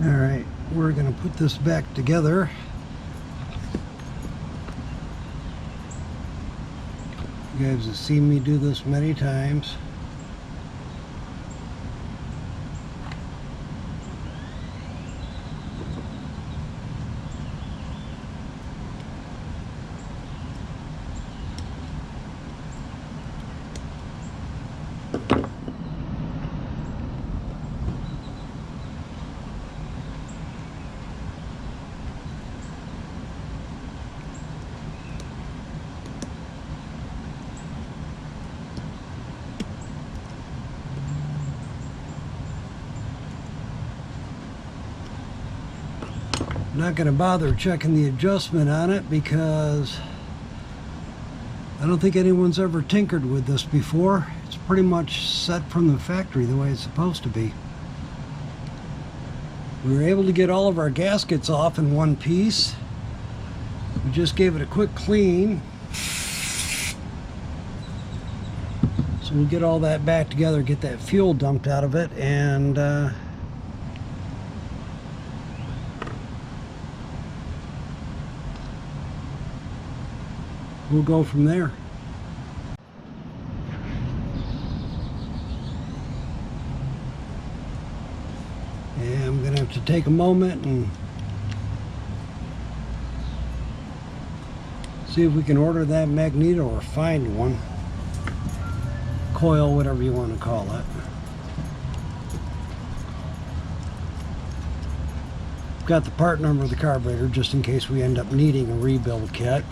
Alright, we're going to put this back together. You guys have seen me do this many times. I'm not going to bother checking the adjustment on it because I don't think anyone's ever tinkered with this before. It's pretty much set from the factory the way it's supposed to be. We were able to get all of our gaskets off in one piece. We just gave it a quick clean. So we'll get all that back together, get that fuel dumped out of it, and we'll go from there. And I'm going to have to take a moment and see if we can order that magneto or find one. Coil, whatever you want to call it. Got the part number of the carburetor just in case we end up needing a rebuild kit.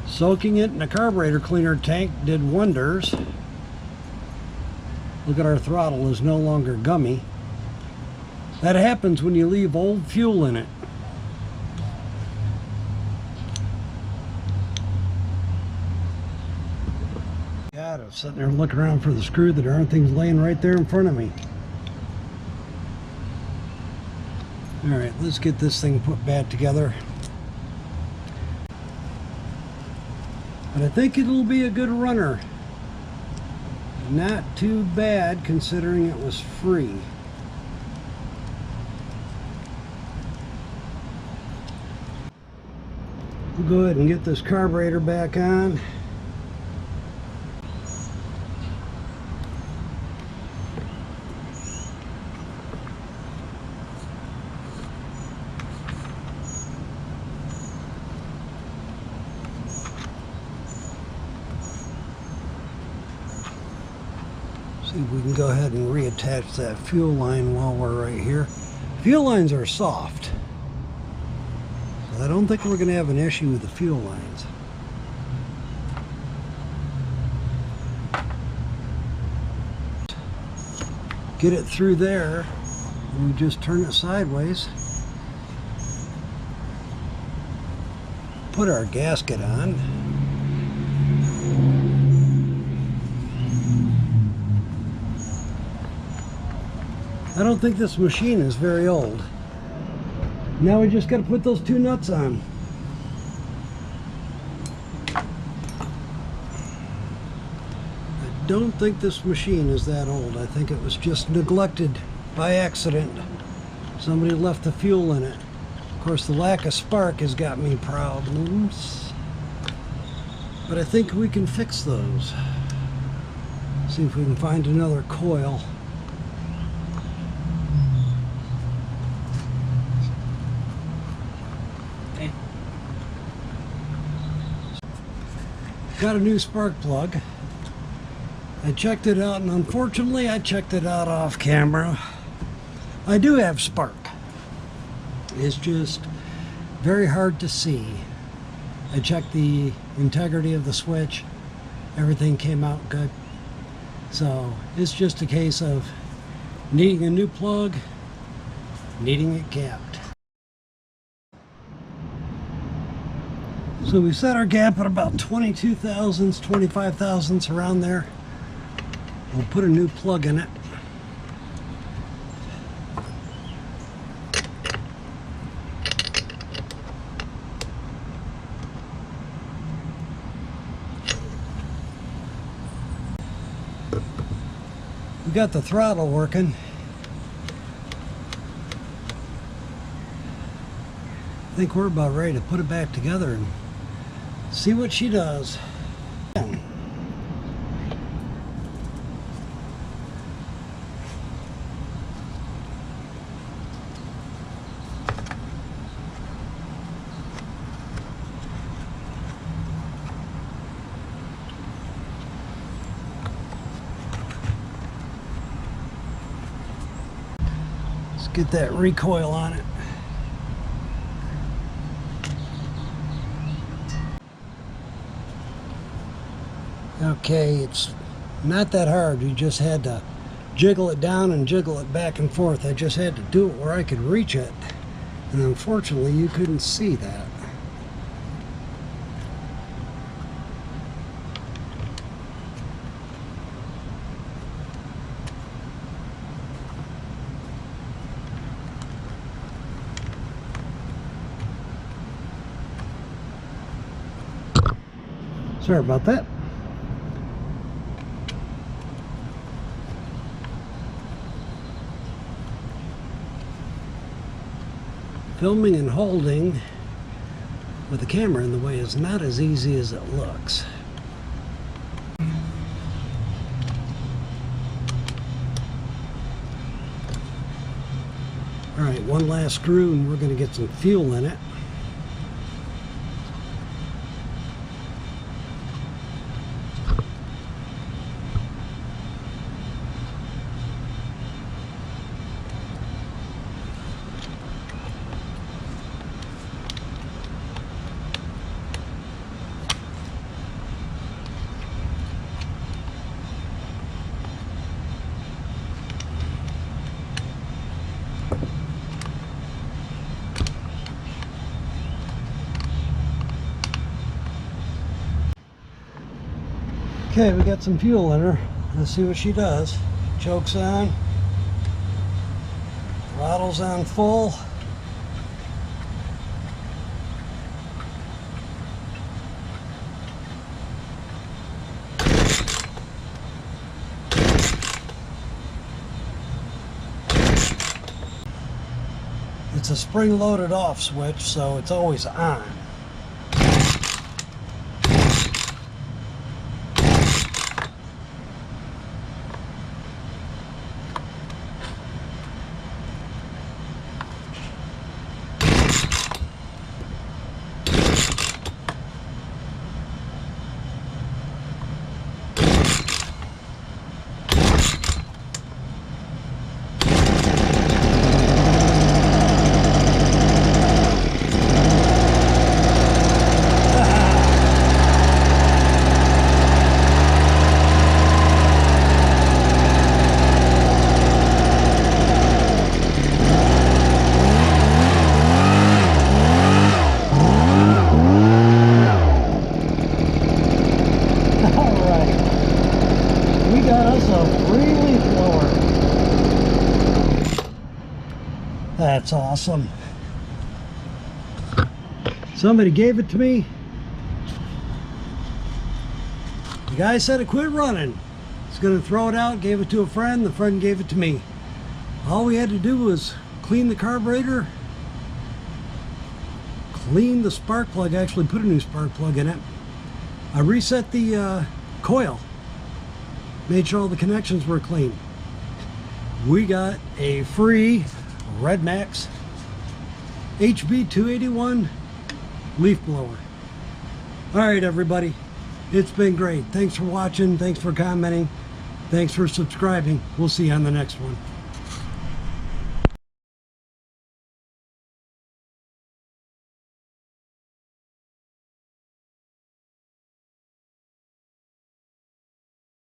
Soaking it in a carburetor cleaner tank did wonders. Look at our throttle is no longer gummy. That happens when you leave old fuel in it. God, I'm sitting there looking around for the screw. The darn thing's laying right there in front of me. Alright, let's get this thing put back together. But I think it'll be a good runner. Not too bad considering it was free. We'll go ahead and get this carburetor back on. See if we can go ahead and reattach that fuel line while we're right here. Fuel lines are soft, so I don't think we're going to have an issue with the fuel lines. Get it through there, and we just turn it sideways. Put our gasket on. I don't think this machine is very old. Now we just got to put those two nuts on. I don't think this machine is that old. I think it was just neglected by accident. Somebody left the fuel in it. Of course, the lack of spark has got me problems. But I think we can fix those. See if we can find another coil. Got a new spark plug. I checked it out, and unfortunately I checked it out off camera. I do have spark. It's just very hard to see. I checked the integrity of the switch. Everything came out good. So it's just a case of needing a new plug, needing it capped. So we set our gap at about 22 thousandths, 25 thousandths, around there. We'll put a new plug in it. We got the throttle working. I think we're about ready to put it back together and see what she does. Let's get that recoil on it. Okay, it's not that hard. You just had to jiggle it down and jiggle it back and forth. I just had to do it where I could reach it, and unfortunately you couldn't see that. Sorry about that. Filming and holding with the camera in the way is not as easy as it looks. All right, one last screw and we're going to get some fuel in it. Okay, we got some fuel in her. Let's see what she does. Choke's on. Throttle's on full. It's a spring-loaded off switch, so it's always on. That's awesome. Somebody gave it to me. The guy said it quit running. He's going to throw it out, gave it to a friend. The friend gave it to me. All we had to do was clean the carburetor, clean the spark plug, actually put a new spark plug in it. I reset the coil, made sure all the connections were clean. We got a free Redmax HB 281 leaf blower. Alright everybody, it's been great. Thanks for watching, thanks for commenting, thanks for subscribing. We'll see you on the next one.